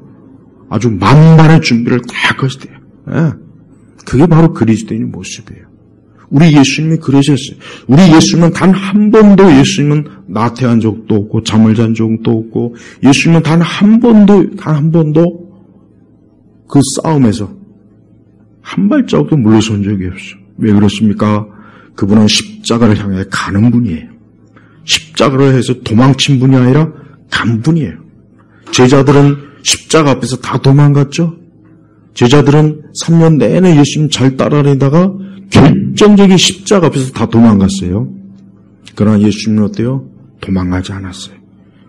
아주 만반의 준비를 다 할 것이에요. 예. 그게 바로 그리스도인의 모습이에요. 우리 예수님이 그러셨어요. 우리 예수님은 단 한 번도 예수님은 나태한 적도 없고 잠을 잔 적도 없고, 예수님은 단 한 번도 그 싸움에서 한 발자국도 물러선 적이 없어요. 왜 그렇습니까? 그분은 십자가를 향해 가는 분이에요. 십자가를 해서 도망친 분이 아니라 간 분이에요. 제자들은 십자가 앞에서 다 도망갔죠? 제자들은 3년 내내 예수님 잘 따라다니다가 결정적인 십자가 앞에서 다 도망갔어요. 그러나 예수님은 어때요? 도망가지 않았어요.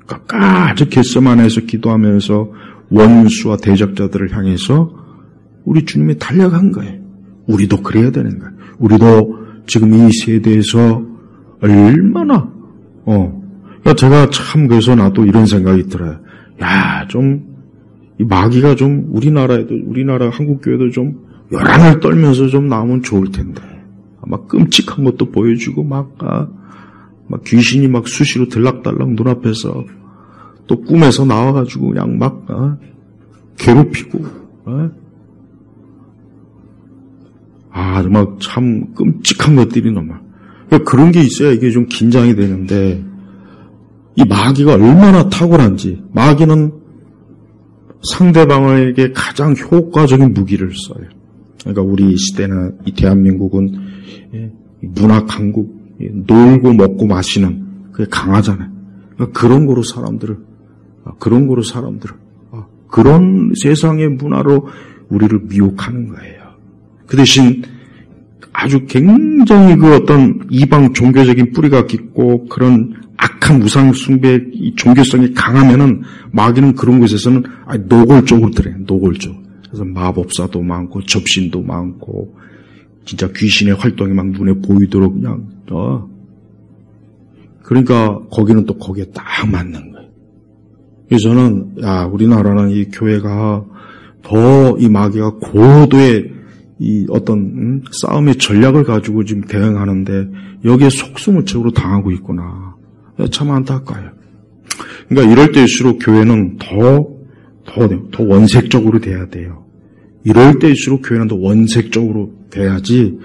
끝까지 겟세마네에서 기도하면서 원수와 대적자들을 향해서 우리 주님이 달려간 거예요. 우리도 그래야 되는 거예요. 우리도 지금 이 세대에서 얼마나 그러니까 제가 참 그래서 나도 이런 생각이 들어요. 야, 이 마귀가 좀 우리나라 한국교회도 좀 열한을 떨면서 좀 나오면 좋을 텐데, 막 끔찍한 것도 보여주고 막 귀신이 막 수시로 들락달락 눈앞에서 또 꿈에서 나와가지고 그냥 막 괴롭히고, 막 참 끔찍한 것들이 너무. 그러니까 그런 게 있어야 이게 좀 긴장이 되는데, 이 마귀가 얼마나 탁월한지. 마귀는 상대방에게 가장 효과적인 무기를 써요. 그러니까 우리 시대는, 이 대한민국은 문화 강국, 놀고 먹고 마시는 그게 강하잖아요. 그러니까 그런 거로 사람들을 그런 세상의 문화로 우리를 미혹하는 거예요. 그 대신 아주 굉장히 그 어떤 이방 종교적인 뿌리가 깊고 그런 악한 우상 숭배 이 종교성이 강하면은 마귀는 그런 곳에서는 노골적으로 들어요. 노골적. 그래서 마법사도 많고 접신도 많고 진짜 귀신의 활동이 막 눈에 보이도록 그냥 그러니까 거기는 또 거기에 딱 맞는 거예요. 그래서 저는 우리나라는 이 교회가 더 이 마귀가 고도의 이 어떤 싸움의 전략을 가지고 지금 대응하는데 여기에 속수무책으로 당하고 있구나. 참 안타까워요. 그러니까 이럴 때일수록 교회는 더 원색적으로 돼야 돼요. 이럴 때일수록 교회는 더 원색적으로 돼야지,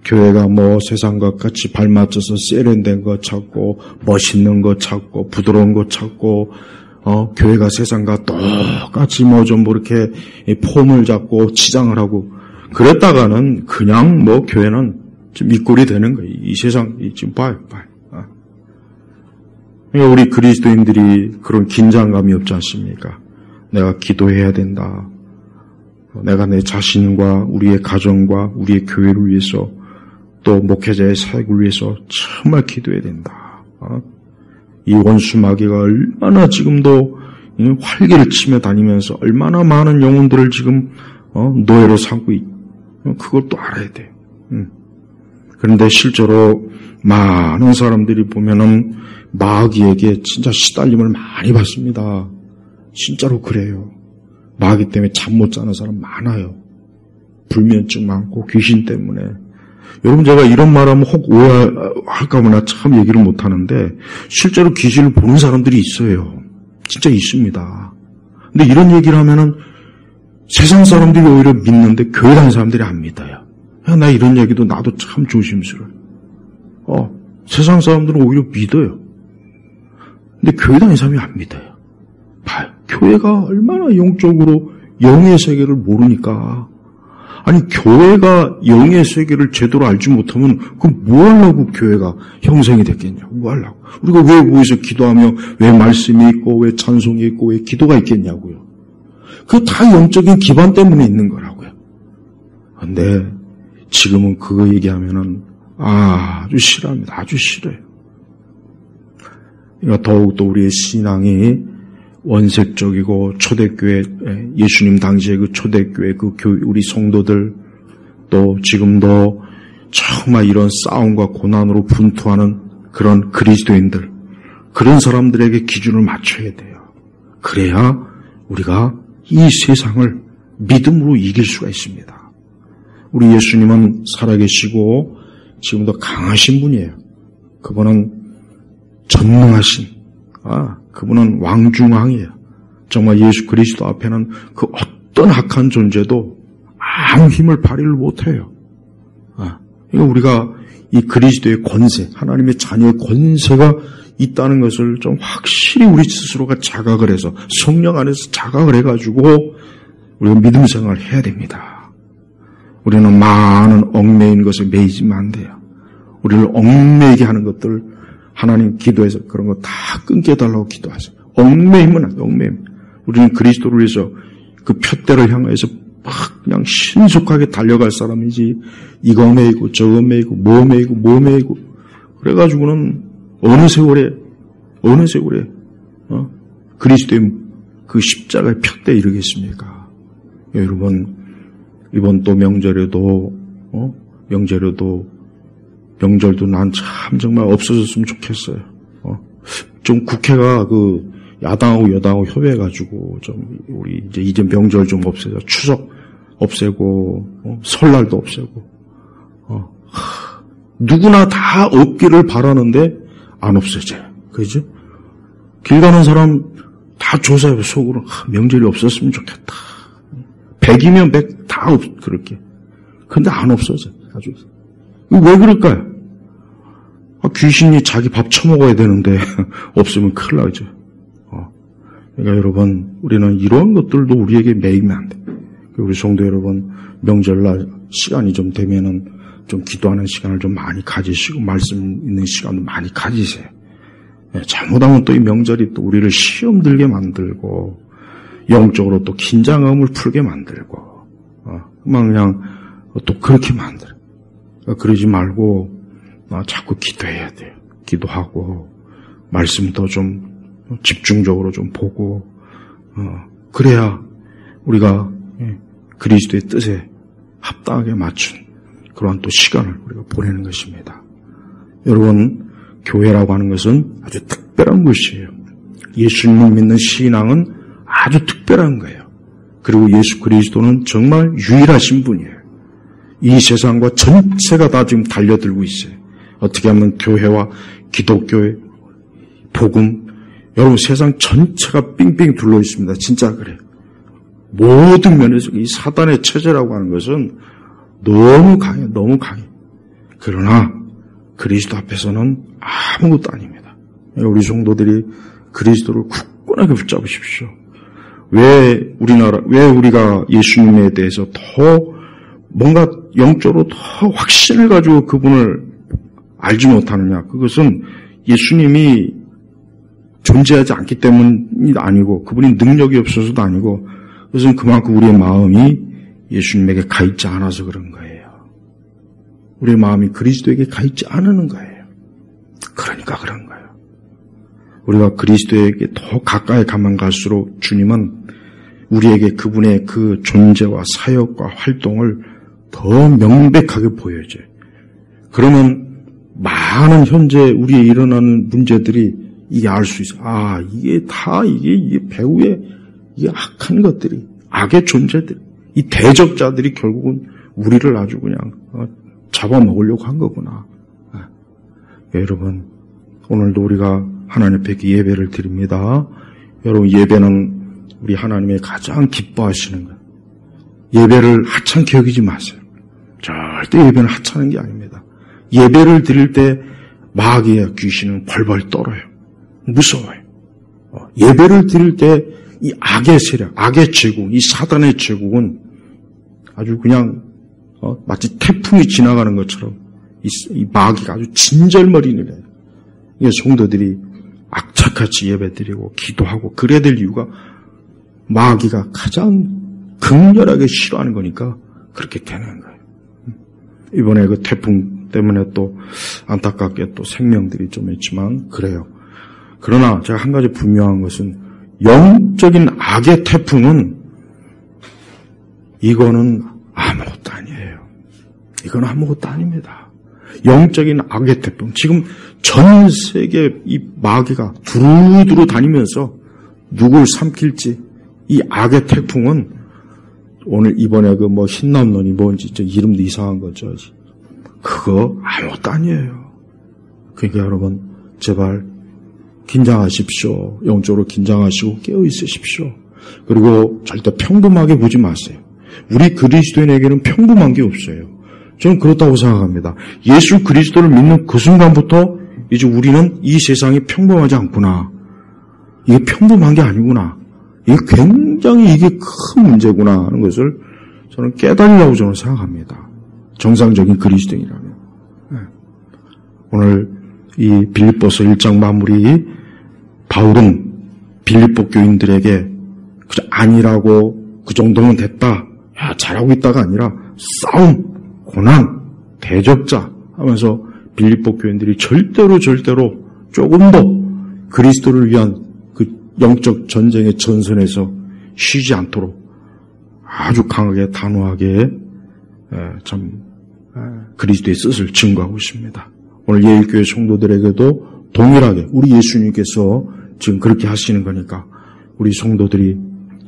교회가 세상과 같이 발맞춰서 세련된 거 찾고 멋있는 거 찾고 부드러운 거 찾고 교회가 세상과 똑같이 좀 이렇게 폼을 잡고 치장을 하고 그랬다가는 그냥 교회는 지금 이 꼴이 되는 거예요. 이 세상 지금 봐요. 그러니까 우리 그리스도인들이 그런 긴장감이 없지 않습니까? 내가 기도해야 된다. 내가 내 자신과 우리의 가정과 우리의 교회를 위해서 또 목회자의 사역을 위해서 정말 기도해야 된다. 이 원수 마귀가 얼마나 지금도 활개를 치며 다니면서 얼마나 많은 영혼들을 지금 노예로 삼고 그걸 또 알아야 돼요. 그런데 실제로 많은 사람들이 보면은 마귀에게 진짜 시달림을 많이 받습니다. 진짜로 그래요. 마귀 때문에 잠 못 자는 사람 많아요. 불면증 많고 귀신 때문에. 여러분 제가 이런 말하면 혹 오해할까 보나 참 얘기를 못하는데 실제로 귀신을 보는 사람들이 있어요. 진짜 있습니다. 근데 이런 얘기를 하면은 세상 사람들이 오히려 믿는데 교회 다니는 사람들이 안 믿어요. 나 이런 얘기도 나도 참 조심스러워요. 세상 사람들은 오히려 믿어요. 근데 교회 다니는 사람이 안 믿어요. 봐요. 교회가 얼마나 영적으로 영의 세계를 모르니까. 아니 교회가 영의 세계를 제대로 알지 못하면 그럼 뭐 하려고 교회가 형성이 됐겠냐고. 뭐 하려고. 우리가 왜 모여서 기도하며 왜 말씀이 있고 왜 찬송이 있고 왜 기도가 있겠냐고요. 그게 다 영적인 기반 때문에 있는 거라고요. 근데 지금은 그거 얘기하면은 아주 싫어합니다. 아주 싫어요. 그러니까 더욱더 우리의 신앙이 원색적이고 초대교회, 예수님 당시의 그 초대교회, 그 우리 성도들, 또 지금도 정말 이런 싸움과 고난으로 분투하는 그런 그리스도인들, 그런 사람들에게 기준을 맞춰야 돼요. 그래야 우리가 이 세상을 믿음으로 이길 수가 있습니다. 우리 예수님은 살아계시고 지금도 강하신 분이에요. 그분은 전능하신, 그분은 왕중왕이에요. 정말 예수 그리스도 앞에는 그 어떤 악한 존재도 아무 힘을 발휘를 못해요. 그러니까 우리가 이 그리스도의 권세, 하나님의 자녀의 권세가 있다는 것을 좀 확실히 우리 스스로가 자각을 해서 성령 안에서 자각을 해가지고 우리가 믿음 생활을 해야 됩니다. 우리는 많은 얽매인 것에 매이지면 안 돼요. 우리를 얽매이게 하는 것들 하나님 기도해서 그런 거 다 끊게 해달라고 기도하세요. 얽매이면 안 돼, 얽매임. 우리는 그리스도를 위해서 그 푯대를 향해서 막 그냥 신속하게 달려갈 사람이지 이거 매이고 저거 매이고 뭐 매이고 그래가지고는 어느 세월에 그리스도의 그 십자가의 푯대에 이르겠습니까? 여러분 이번 또 명절에도 명절도 난 참 정말 없어졌으면 좋겠어요. 좀 국회가 그 야당하고 여당하고 협의해가지고 좀 우리 이제 명절 좀 없애자. 추석 없애고 설날도 없애고 누구나 다 없기를 바라는데 안 없어져요. 그죠? 길 가는 사람 다 조사해요. 속으로 명절이 없었으면 좋겠다. 100이면 100 다 그렇게. 근데 안 없어져. 아주. 왜 그럴까요? 귀신이 자기 밥 처먹어야 되는데 없으면 큰일 나죠. 그러니까 여러분 우리는 이런 것들도 우리에게 매이면 안 돼. 우리 성도 여러분 명절날 시간이 좀 되면은 좀 기도하는 시간을 좀 많이 가지시고 말씀 있는 시간도 많이 가지세요. 잘못하면 또 이 명절이 또 우리를 시험 들게 만들고 영적으로 또 긴장감을 풀게 만들고 그냥 또 그렇게 만들어. 그러지 말고 자꾸 기도해야 돼요. 기도하고 말씀도 좀 집중적으로 좀 보고 그래야 우리가 그리스도의 뜻에 합당하게 맞춘 그러한 또 시간을 우리가 보내는 것입니다. 여러분 교회라고 하는 것은 아주 특별한 것이에요. 예수님을 믿는 신앙은 아주 특별한 거예요. 그리고 예수 그리스도는 정말 유일하신 분이에요. 이 세상과 전체가 다 지금 달려들고 있어요. 어떻게 하면 교회와 기독교의 복음, 여러분 세상 전체가 삥삥 둘러 있습니다. 진짜 그래요. 모든 면에서 이 사단의 체제라고 하는 것은 너무 강해요. 너무 강해요. 그러나 그리스도 앞에서는 아무것도 아닙니다. 우리 성도들이 그리스도를 굳건하게 붙잡으십시오. 왜 우리가 예수님에 대해서 더 뭔가 영적으로 더 확신을 가지고 그분을 알지 못하느냐. 그것은 예수님이 존재하지 않기 때문이 아니고 그분이 능력이 없어서도 아니고 그것은 그만큼 우리의 마음이 예수님에게 가 있지 않아서 그런 거예요. 우리의 마음이 그리스도에게 가 있지 않은 거예요. 그러니까 그런 거예요. 우리가 그리스도에게 더 가까이 가면 갈수록 주님은 우리에게 그분의 그 존재와 사역과 활동을 더 명백하게 보여줘요. 그러면 많은 현재 우리에 일어나는 문제들이 이게 알 수 있어. 아, 이게 다 이게 배후에 이게 악한 것들이, 악의 존재들, 이 대적자들이 결국은 우리를 아주 그냥 잡아먹으려고 한 거구나. 여러분, 오늘도 우리가 하나님 앞에 예배를 드립니다. 여러분, 예배는 우리 하나님의 가장 기뻐하시는 거예요. 예배를 하찮게 여기지 마세요. 절대 예배는 하찮은 게 아닙니다. 예배를 드릴 때 마귀의 귀신은 벌벌 떨어요. 무서워요. 예배를 드릴 때 이 악의 세력, 악의 제국, 이 사단의 제국은 아주 그냥 마치 태풍이 지나가는 것처럼 이 마귀가 아주 진절머리니래요. 이게 성도들이 악착같이 예배드리고 기도하고 그래야 될 이유가 마귀가 가장 극렬하게 싫어하는 거니까 그렇게 되는 거예요. 이번에 그 태풍 때문에 또 안타깝게 또 생명들이 좀 있지만 그래요. 그러나 제가 한 가지 분명한 것은 영적인 악의 태풍은 이거는 아무것도 아니에요. 이건 아무것도 아닙니다. 영적인 악의 태풍. 지금 전 세계 이 마귀가 두루두루 다니면서 누굴 삼킬지 이 악의 태풍은 오늘 이번에 그 뭐 흰남론이 뭔지 이름도 이상한 거죠. 그거 아무것도 아니에요. 그러니까 여러분 제발 긴장하십시오. 영적으로 긴장하시고 깨어 있으십시오. 그리고 절대 평범하게 보지 마세요. 우리 그리스도인에게는 평범한 게 없어요. 저는 그렇다고 생각합니다. 예수 그리스도를 믿는 그 순간부터 이제 우리는 이 세상이 평범하지 않구나. 이게 평범한 게 아니구나. 이게 굉장히 이게 큰 문제구나 하는 것을 저는 깨달으려고 저는 생각합니다. 정상적인 그리스도인이라면. 오늘 이 빌립보서 1장 마무리 바울은 빌립보 교인들에게 그저 아니라고 그 정도면 됐다. 야, 잘하고 있다가 아니라 싸움, 고난, 대적자 하면서 빌립보 교인들이 절대로 조금 더 그리스도를 위한 그 영적 전쟁의 전선에서 쉬지 않도록 아주 강하게 단호하게 그리스도의 뜻을 증거하고 있습니다. 오늘 예일교회 성도들에게도 동일하게 우리 예수님께서 지금 그렇게 하시는 거니까 우리 성도들이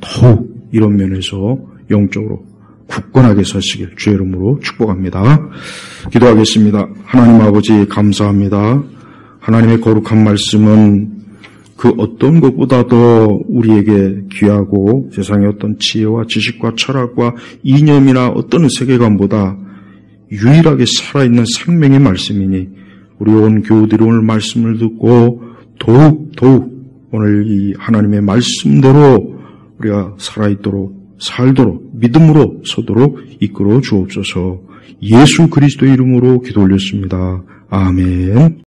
더욱 이런 면에서 영적으로 굳건하게 서시길 주의 이름으로 축복합니다. 기도하겠습니다. 하나님 아버지 감사합니다. 하나님의 거룩한 말씀은 그 어떤 것보다도 우리에게 귀하고 세상의 어떤 지혜와 지식과 철학과 이념이나 어떤 세계관보다 유일하게 살아있는 생명의 말씀이니 우리 온 교우들이 오늘 말씀을 듣고 더욱 오늘 이 하나님의 말씀대로 우리가 살아있도록 살도록 믿음으로 서도록 이끌어 주옵소서. 예수 그리스도의 이름으로 기도 올렸습니다. 아멘.